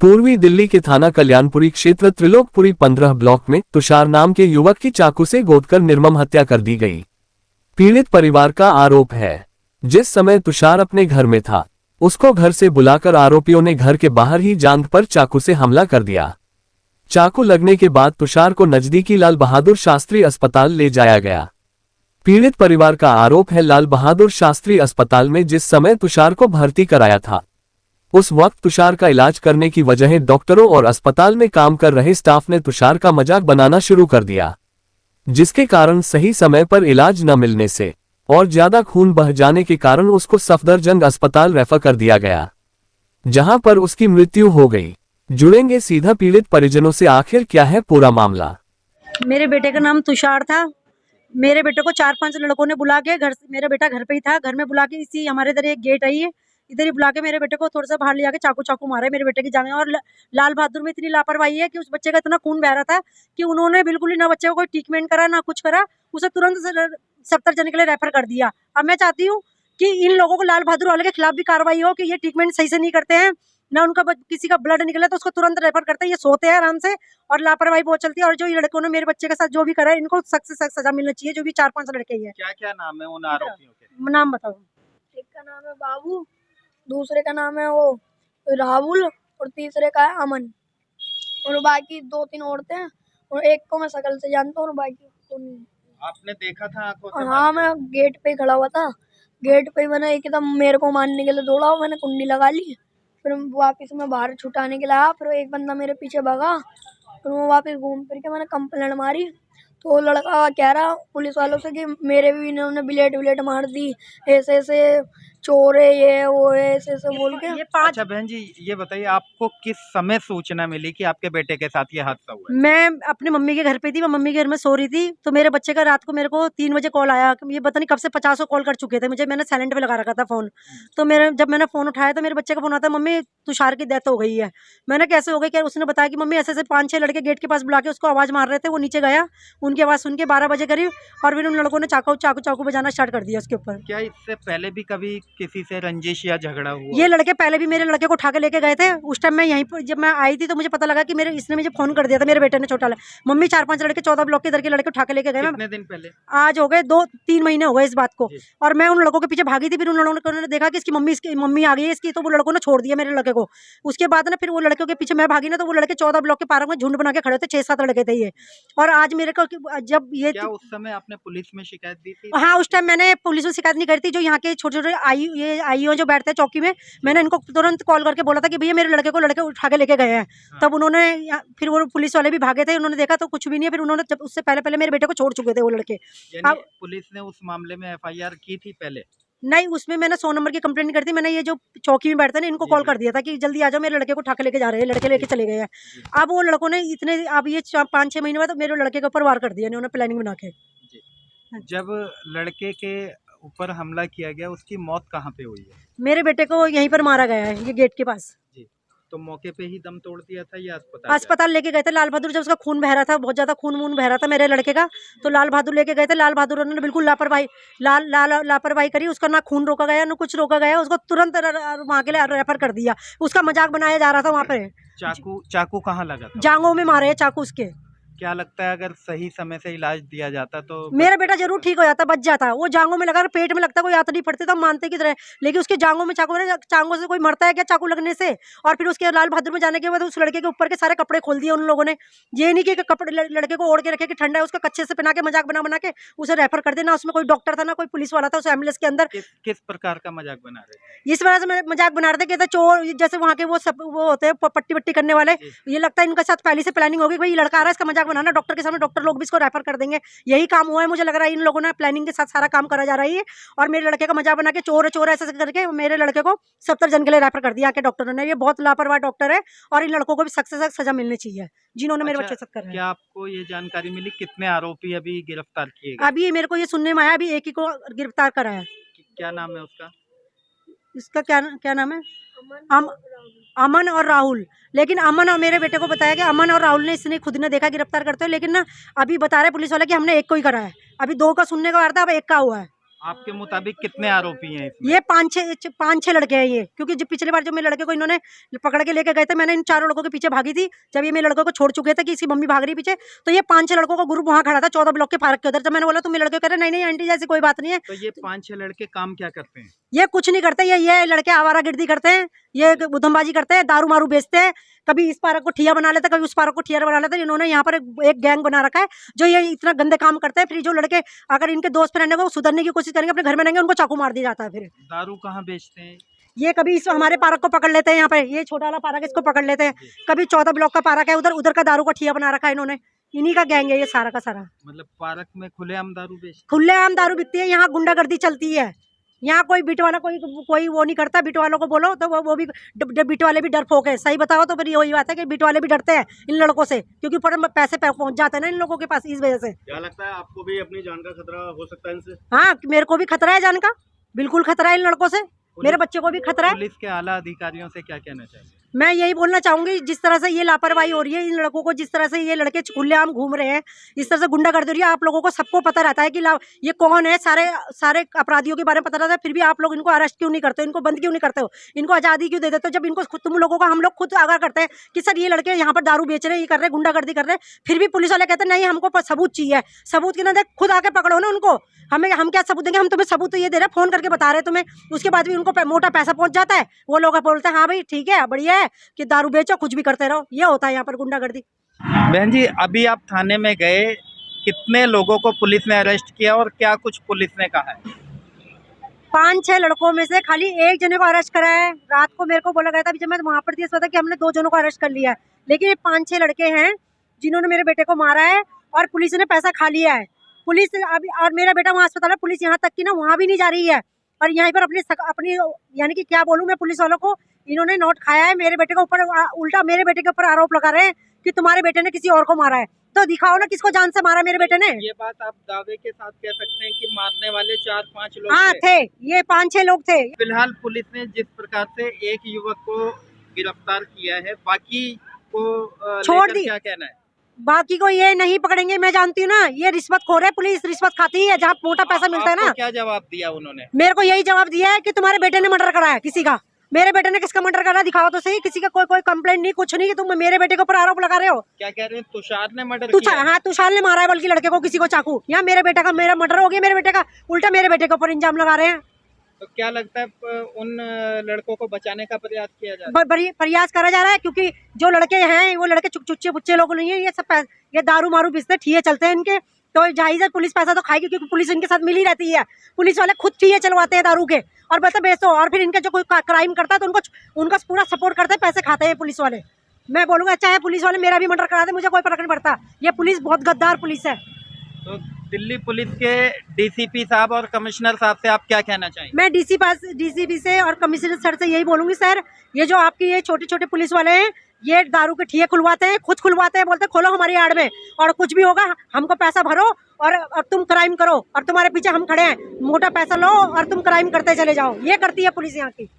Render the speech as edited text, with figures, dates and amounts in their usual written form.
पूर्वी दिल्ली के थाना कल्याणपुरी क्षेत्र त्रिलोकपुरी 15 ब्लॉक में तुषार नाम के युवक की चाकू से गोदकर निर्मम हत्या कर दी गई। पीड़ित परिवार का आरोप है, जिस समय तुषार अपने घर में था, उसको घर से बुलाकर आरोपियों ने घर के बाहर ही जांघ पर चाकू से हमला कर दिया। चाकू लगने के बाद तुषार को नजदीकी लाल बहादुर शास्त्री अस्पताल ले जाया गया। पीड़ित परिवार का आरोप है, लाल बहादुर शास्त्री अस्पताल में जिस समय तुषार को भर्ती कराया था, उस वक्त तुषार का इलाज करने की वजह डॉक्टरों और अस्पताल में काम कर रहे स्टाफ ने तुषार का मजाक बनाना शुरू कर दिया, जिसके कारण सही समय पर इलाज न मिलने से और ज्यादा खून बह जाने के कारण उसको सफदरजंग अस्पताल रेफर कर दिया गया, जहां पर उसकी मृत्यु हो गई। जुड़ेंगे सीधा पीड़ित परिजनों से, आखिर क्या है पूरा मामला। मेरे बेटे का नाम तुषार था। मेरे बेटे को 4-5 लड़कों ने बुला के घर, मेरा बेटा घर पे ही था, घर में बुला के इसी हमारे इधर एक गेट है, इधर ही बुला के मेरे बेटे को थोड़ा सा बाहर ले जाके चाकू मारे मेरे बेटे की जांघें। और लाल बहादुर में इतनी लापरवाही है कि उस बच्चे का इतना खून बह रहा था कि उन्होंने बिल्कुल ही ना बच्चे को कोई ट्रीटमेंट करा ना कुछ करा, उसे तुरंत सफदरजंग के लिए रेफर कर दिया। अब मैं चाहती हूँ कि इन लोगों को, लाल बहादुर वाले के खिलाफ भी कार्रवाई हो कि ये ट्रीटमेंट सही से नहीं करते हैं, ना उनका किसी का ब्लड निकले तो उसको तुरंत रेफर करते हैं। ये सोते हैं आराम से और लापरवाही बहुत चलती है। और जो ये लड़कों ने मेरे बच्चे के साथ जो भी करा है, इनको सख्त से सख्त सजा मिलनी चाहिए। जो भी 4-5 लड़के ही है। क्या क्या नाम है उन आरोपियों के? नाम बताओ। एक का नाम है बाबू, दूसरे का नाम है वो राहुल और तीसरे का है अमन। और बाकी 2-3 औरतें हैं और एक को मैं शकल से जानता हूँ और बाकी को नहीं। आपने देखा था आंखों से? हाँ, मैं गेट पे खड़ा हुआ था। गेट पे मैंने एकदम मेरे को मारने के लिए दौड़ा, मैंने कुंडी लगा ली। फिर वापस मैं बाहर छुटाने के लिए आया, फिर एक बंदा मेरे पीछे भागा, फिर वो वापस घूम फिर के मैंने कंप्लेंट मारी। तो वो लड़का कह रहा पुलिस वालों से कि मेरे भी इन्होंने बिलेट मार दी, ऐसे ऐसे चोर है, ये वो है, ऐसे ऐसे बोल के। अच्छा बहन जी, ये बताइए आपको किस समय सूचना मिली कि आपके बेटे के साथ ये हादसा हुआ है? मैं अपनी मम्मी के घर पे थी, मैं मम्मी के घर में सो रही थी, तो मेरे बच्चे का रात को मेरे को 3 बजे कॉल आया। ये पता नहीं कब से 50 कॉल कर चुके थे मुझे, मैंने साइलेंट पे लगा रखा था फोन। तो जब मैंने फोन उठाया तो मेरे बच्चे का फोन आता, मम्मी तुषार की डेथ हो गई है। मैंने कैसे हो गई? क्या उसने बताया कि मम्मी ऐसे ऐसे 5-6 लड़के गेट के पास बुला के उसको आवाज मार रहे थे, वो नीचे गया, उनकी आवाज सुन के 12 बजे करीब, और फिर उन लड़कों ने चाकू बजाना स्टार्ट कर दिया उसके ऊपर। क्या इससे पहले भी कभी किसी से रंजिश या झगड़ा हुआ? ये लड़के पहले भी मेरे लड़के को उठा के लेके गए थे। उस टाइम मैं यहीं पर, जब मैं आई थी तो मुझे पता लगा कि इसने मुझे फोन कर दिया था, मेरे बेटे ने, छोटा मम्मी 4-5 लड़के 14 ब्लॉक के इधर के लड़के उठा के लेके गए। कितने दिन पहले? आज हो गए 2-3 महीने हो गए इस बात को। और मैं उन लड़कों के पीछे भागी थी, फिर उन लड़कों ने देखा कि इसकी मम्मी आ गई है इसकी, तो वो लड़कों ने छोड़ दिया मेरे लड़के को। उसके बाद ना फिर वो लड़कों के पीछे मैं भागी ना, तो वो लड़के 14 ब्लॉक के पार्क में झुंड बना के खड़े थे, 6-7 लड़के थे ये। और आज मेरे को जब ये, क्या उस समय आपने पुलिस में शिकायत दी थी? हाँ, उस टाइम मैंने पुलिस में शिकायत नहीं करी थी। जो यहाँ के छोटे-छोटे आईओ जो बैठते हैं चौकी में, मैंने इनको तुरंत कॉल करके बोला था कि भैया मेरे लड़के उठा के लेके गए हैं। तब उन्होंने, फिर वो पुलिस वाले भी भागे थे, उन्होंने देखा तो कुछ भी नहीं है। फिर उन्होंने, जब उससे पहले मेरे बेटे को छोड़ चुके थे वो लड़के। अब पुलिस ने उस मामले में FIR की थी पहले? नहीं, उसमें मैंने 100 नंबर की कंप्लेंट कर दी। मैंने ये जो चौकी में बैठते हैं इनको कॉल कर दिया था कि जल्दी आ जाओ, मेरे लड़के को उठा के लेके जा रहे हैं, लड़के लेके चले गए हैं। अब वो लड़कों ने अब ये 5-6 महीने बाद मेरे लड़के के ऊपर वार कर दिया इन्होंने, प्लानिंग बना के। जब लड़के के ऊपर हमला किया गया, उसकी मौत कहाँ पे हुई है? मेरे बेटे को यहीं पर मारा गया है, ये गेट के पास। जी, तो मौके पे ही दम तोड़ दिया था या अस्पताल लेके गए थे लाल बहादुर, जब उसका खून बह रहा था, बहुत ज्यादा खून बह रहा था मेरे लड़के का, तो लाल बहादुर लेके गए थे। लाल बहादुर ने बिल्कुल लापरवाही करी, उसका ना खून रोका गया ना कुछ रोका गया, उसको तुरंत वहाँ के लिए रेफर कर दिया। उसका मजाक बनाया जा रहा था वहाँ पे। चाकू कहाँ लगा था? जांघों में मारे हैं चाकू उसके। क्या लगता है अगर सही समय से इलाज दिया जाता तो मेरा बेटा जरूर ठीक हो जाता, बच जाता। वो जांघों में लगा, पेट में लगता, कोई आत नहीं पड़ती तो हम मानते की तरह, लेकिन उसके जांघों में चाकू, चांगों से कोई मरता है क्या चाकू लगने से? और फिर उसके लाल बहादुर में जाने के बाद उस लड़के के ऊपर के सारे कपड़े खोल दिए उन लोगों ने। ये नहीं कि कपड़े लड़के को ओढ़ के रखे कि ठंडा है, उसका कच्चे से पहना के मजाक बना के उसे रेफर कर देना। उसमें कोई डॉक्टर था ना कोई पुलिस वाला था उस एम्बुलेंस के अंदर। किस प्रकार का मजाक बना रहे थे? इस वजह से मजाक बना रहे थे, कहते चोर, जैसे वहाँ के वो होते हैं पट्टी करने वाले। ये लगता है इनके साथ पहले से प्लानिंग होगी, भाई लड़का आ रहा है, इसका मजाक बनाना, डॉक्टर के सामने डॉक्टर लोग भी इसको रेफर कर देंगे। यही काम हुआ है, मुझे लग रहा है इन लोगों ने प्लानिंग के साथ सारा काम करा जा रही है। और मेरे लड़के का मजाक बना के चोर ऐसे करके मेरे लड़के को सफदरजंग के लिए रेफर कर दिया के डॉक्टरों ने। ये बहुत लापरवाह डॉक्टर है और इन लड़कों को भी सख्त से सख्त सजा मिलनी चाहिए जिन्होंने मेरे बच्चे साथ कर। क्या आपको ये जानकारी मिली कितने आरोपी अभी गिरफ्तार किए गए? अभी मेरे को ये सुनने में आया, अभी एक ही को गिरफ्तार करा है। क्या नाम है उसका? इसका क्या नाम है? अमन और राहुल। लेकिन अमन और मेरे बेटे को बताया कि अमन और राहुल ने, इसने खुद ने देखा गिरफ्तार करते हुए, लेकिन ना अभी बता रहे पुलिस वाले कि हमने एक को ही करा है। अभी 2 का सुनने का आ रहा था, अब 1 का हुआ है। आपके मुताबिक कितने आरोपी हैं इसमें? ये पाँच छह लड़के हैं ये, क्योंकि जब पिछली बार जब मेरे लड़के को इन्होंने पकड़ के लेके गए थे, मैंने इन चारों लड़कों के पीछे भागी थी। जब ये मेरे लड़कों को छोड़ चुके थे कि इसकी मम्मी भाग रही पीछे, तो ये 5-6 लड़कों का ग्रुप वहाँ खड़ा था 14 ब्लॉक के पार्क के उधर। जब मैंने बोला तो मेरे लड़के कह रहे नहीं आंटी जैसी कोई बात नहीं है। तो ये 5-6 लड़के काम क्या करते हैं? ये कुछ नहीं करते, ये लड़के आवारागर्दी करते हैं, ये उधमबाजी करते हैं, दारू मारू बेचते हैं, कभी इस पार्क को ठिया बना लेते, कभी उस पार्क को ठिया बना लेते। इन्होंने यहाँ पर एक गैंग बना रखा है जो ये इतना गंदे काम करते हैं। फिर जो लड़के अगर इनके दोस्त रहने को सुधरने की कोशिश करेंगे, अपने घर में रहेंगे, उनको चाकू मार दिया जाता है। फिर दारू कहाँ बेचते हैं? ये कभी इस हमारे पार्क को पकड़ लेते हैं, यहाँ पे ये छोटा वाला पार्क है इसको पकड़ लेते हैं, कभी 14 ब्लॉक का पार्क है उधर का दारू का ठिया बना रखा है इन्होंने। इन्हीं का गैंग है ये सारा का सारा। मतलब पार्क में खुलेआम दारू बेचते खुलेआम दारू बिकती है, यहाँ गुंडागर्दी चलती है। यहाँ कोई बिट वाला कोई वो नहीं करता। बिट वालों को बोलो तो वो भी बिट वाले भी डरपोक है। सही बताओ तो फिर यही बात है कि बिट वाले भी डरते हैं इन लड़कों से, क्योंकि ऊपर पैसे पहुंच जाते हैं ना इन लोगों के पास, इस वजह से। क्या लगता है आपको भी अपनी जान का खतरा हो सकता है इनसे? हाँ, मेरे को भी खतरा है जान का, बिल्कुल खतरा है इन लड़कों से, मेरे बच्चे को भी खतरा है। पुलिस के आला अधिकारियों से क्या कहना चाहिए? मैं यही बोलना चाहूंगी, जिस तरह से ये लापरवाही हो रही है इन लड़कों को, जिस तरह से ये लड़के खुलेआम घूम रहे हैं, इस तरह से गुंडागर्दी हो रही है। आप लोगों को सबको पता रहता है कि ये कौन है, सारे अपराधियों के बारे में पता रहता है, फिर भी आप लोग इनको अरेस्ट क्यों नहीं करते, इनको बंद क्यों नहीं करते हो, इनको आज़ादी क्यों दे देते हो? जब इनको तुम लोगों का हम लोग खुद आगाह करते हैं कि सर ये लड़के यहाँ पर दारू बेच रहे हैं, ये कर रहे हैं, गुंडागर्दी कर रहे हैं, फिर भी पुलिस वाले कहते हैं नहीं हमको सबूत चाहिए। सबूत के ना खुद आके पकड़ो ना उनको। हम क्या सबूत देंगे? हम तुम्हें सबूत तो ये दे रहे हैं, फोन करके बता रहे हैं तुम्हें, उसके बाद भी उनको मोटा पैसा पहुंच जाता है। वो लोग बोलते हैं हाँ भाई ठीक है बढ़िया है कि दारू बेचो, कुछ भी करते रहो। ये होता है यहाँ पर गुंडागर्दी। बहन जी, अभी आप थाने में गए, कितने लोगों को पुलिस ने अरेस्ट किया और क्या कुछ पुलिस ने कहा है? 5-6 लड़कों में से खाली एक जने को अरेस्ट करा है। रात को मेरे को बोला गया था, जब मैं वहाँ पर थी, पता कि हमने 2 जनों को अरेस्ट कर लिया है, लेकिन ये 5-6 लड़के हैं जिन्होंने मेरे बेटे को मारा है और पुलिस ने पैसा खा लिया है। पुलिस अभी, और मेरा बेटा वहाँ अस्पताल है, पुलिस यहाँ तक की ना वहाँ भी नहीं जा रही है। और यहाँ पर अपनी यानी कि क्या बोलूँ मैं, पुलिस वालों को इन्होंने नोट खाया है मेरे बेटे के ऊपर, उल्टा मेरे बेटे के ऊपर आरोप लगा रहे हैं कि तुम्हारे बेटे ने किसी और को मारा है। तो दिखाओ ना किसको जान से मारा मेरे बेटे ने। ये बात आप दावे के साथ कह सकते हैं कि मारने वाले 4-5 लोग हाँ थे, ये 5-6 लोग थे। फिलहाल पुलिस ने जिस प्रकार से एक युवक को गिरफ्तार किया है, बाकी को छोड़ लेकर दी। क्या कहना है? बाकी को ये नहीं पकड़ेंगे, मैं जानती हूँ ना, ये रिश्वतखोर है, पुलिस रिश्वत खाती है जहाँ मोटा पैसा मिलता है ना। आपको क्या जवाब दिया उन्होंने? मेरे को यही जवाब दिया है कि तुम्हारे बेटे ने मर्डर करा है किसी का। मेरे बेटे ने किसका मर्डर करा दिखाओ तो सही। किसी का कोई कंप्लेंट नहीं, कुछ नहीं, कि तुम मेरे बेटे के ऊपर आरोप लगा रहे हो। क्या कह रहे हैं? तुषार ने मर्डर किया? हाँ, तुषार ने मारा है, बल्कि लड़के को, किसी को चाकू। यहाँ मेरे मर्डर हो गया मेरे बेटे का, उल्टा मेरे बेटे के ऊपर इल्जाम लगा रहे हैं। तो क्या लगता है उन लड़कों को बचाने का प्रयास किया जा रहा है? प्रयास करा जा रहा है, क्योंकि जो लड़के हैं वो लड़के चुच्चे पुच्चे लोग नहीं है। ये सब ये दारू मारू बेचते, ठिये चलते हैं इनके, तो जाहिर है पुलिस पैसा तो खाएगी, क्योंकि पुलिस इनके साथ मिली रहती है। पुलिस वाले खुद ठिये चलवाते हैं दारू के और बता बेचो, और फिर इनके जो कोई क्राइम करता है तो उनका पूरा सपोर्ट करते हैं, पैसे खाते हैं पुलिस वाले। मैं बोलूंगा चाहे पुलिस वाले मेरा भी मर्डर करा दे, मुझे कोई फर्क नहीं पड़ता। ये पुलिस बहुत गद्दार पुलिस है। तो दिल्ली पुलिस के डीसीपी साहब और कमिश्नर साहब से आप क्या कहना चाहेंगे? मैं डीसीपी से और कमिश्नर सर से यही बोलूंगी, सर ये जो आपकी ये छोटे छोटे पुलिस वाले हैं, ये दारू के ठिये खुलवाते हैं, खुद खुलवाते हैं, बोलते हैं खोलो हमारी आड़ में, और कुछ भी होगा हमको पैसा भरो और तुम क्राइम करो, और तुम्हारे पीछे हम खड़े हैं, मोटा पैसा लो और तुम क्राइम करते चले जाओ। ये करती है पुलिस यहाँ की।